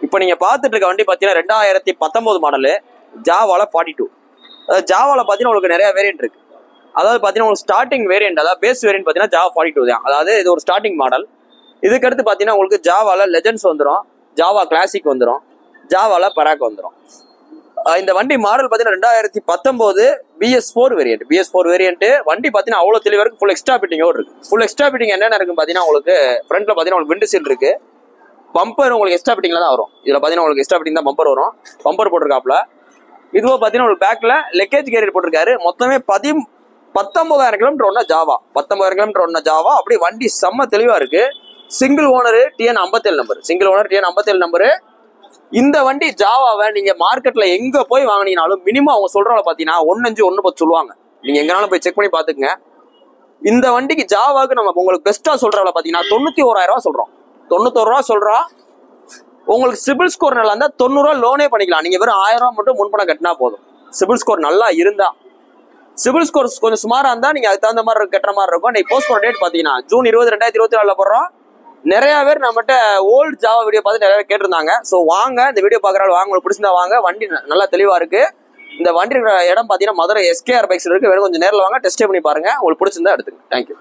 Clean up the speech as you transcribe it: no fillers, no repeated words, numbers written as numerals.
இப்போ நீங்க பார்த்துட்டு இருக்க வண்டி பார்த்தீங்கன்னா 2019 மாடலு ஜாவால 42. அதாவது ஜாவால பார்த்தீங்கன்னா உங்களுக்கு நிறைய வேரியன்ட் இருக்கு. அதாவது பார்த்தீங்கன்னா உங்களுக்கு ஸ்டார்டிங் வேரியன்ட், அதாவது பேஸ் வேரியன்ட் பார்த்தீங்கன்னா ஜாவா 42 தான். அதாவது இது ஒரு ஸ்டார்டிங் மாடல். இதுக்கடுத்து பார்த்தீங்கன்னா உங்களுக்கு ஜாவால லெஜெண்ட்ஸ் வந்துடும், ஜாவா கிளாசிக் வந்துடும், ஜாவால பராக் வந்துடும். இந்த வண்டி மாடல் பார்த்தீங்கன்னா 2019 BS4 வேரியன்ட். BS4 வேரியன்ட் வண்டி பார்த்தீங்கன்னா அவ்வளோ தெளிவாக இருக்கு. ஃபுல் எக்ஸ்ட்ரா ஃபிட்டிங்கோடு இருக்கு. ஃபுல் எக்ஸ்ட்ரா ஃபிட்டிங் என்னென்ன இருக்குன்னு பார்த்தீங்கன்னா உங்களுக்கு ஃப்ரண்ட்ல பார்த்தீங்கன்னா உங்களுக்கு விண்டு சீல் இருக்கு. பம்பர் உங்களுக்கு எக்ஸ்ட்ரா ஃபிட்டிங்ல தான் வரும். இதில் பார்த்தீங்கன்னா உங்களுக்கு எக்ஸ்ட்ரா ஃபிட்டிங் தான் பம்பர் வரும். பம்பர் போட்டிருக்காப்ல. இதுவோ பார்த்தீங்கன்னா உங்களுக்கு பேக்ல லெக்கேஜ் கேரியர் போட்டிருக்காரு. மொத்தமே 19,000 கிலோமீட்டர் ஒன்னா ஜாவா. 19,000 கிலோமீட்டர் ஒன்னா ஜாவா. அப்படி வண்டி செம்ம தெளிவா இருக்கு. Single owner TN57 number. Single owner TN57 number. இந்த வண்டி ஜாவாவை நீங்க மார்க்கெட்ல எங்க போய் வாங்கினீங்கனாலும் மினிமம் அவங்க சொல்றவங்க பாத்தீங்கன்னா 1.5 1.10 சொல்லுவாங்க. நீங்க எங்கனாலும் போய் செக் பண்ணி பாத்துக்கங்க. இந்த வண்டிக்கு ஜாவாவுக்கு நம்ம உங்களுக்கு பெஸ்டா சொல்றவங்க பாத்தீங்கன்னா 91,000 ரூபாய் சொல்றோம். 91 ரூபா சொல்றோம். உங்களுக்கு சிபில் ஸ்கோர் நல்லா இருந்தா 90 ரூபா லோனே பண்ணிக்கலாம். நீங்க வெறும் 1000 ரூபாய் மட்டும் முன்பணம் கட்டினா போதும். சிபில் ஸ்கோர் நல்லா இருந்தா. சிபில் ஸ்கோர் கொஞ்சம் சுமாரா இருந்தா நீங்க அதுக்கு தகுந்த மாதிரி கட்டுற மாதிரி இருக்கும். நீங்க போஸ்ட் பண்ண டேட் பாத்தீங்கன்னா ஜூன் 20 2024 போடுறோம். நிறைய பேர் நம்மகிட்ட ஓல்டு ஜாவா வீடியோ பார்த்து நிறைய பேர் கேட்டிருந்தாங்க. ஸோ வாங்க, இந்த வீடியோ பார்க்குறாங்க, வாங்க, உங்களுக்கு பிடிச்சிருந்தா வாங்க. வண்டி நல்லா தெளிவா இருக்கு. இந்த வண்டி இருக்கிற இடம் பார்த்தீங்கன்னா மதுரை SKR பைக்ஸ் இருக்கு. வேணும் கொஞ்சம் நேரில் வாங்க, டெஸ்ட் பண்ணி பாருங்க. உங்களுக்கு பிடிச்சிருந்தா எடுத்துங்க. தேங்க்யூ.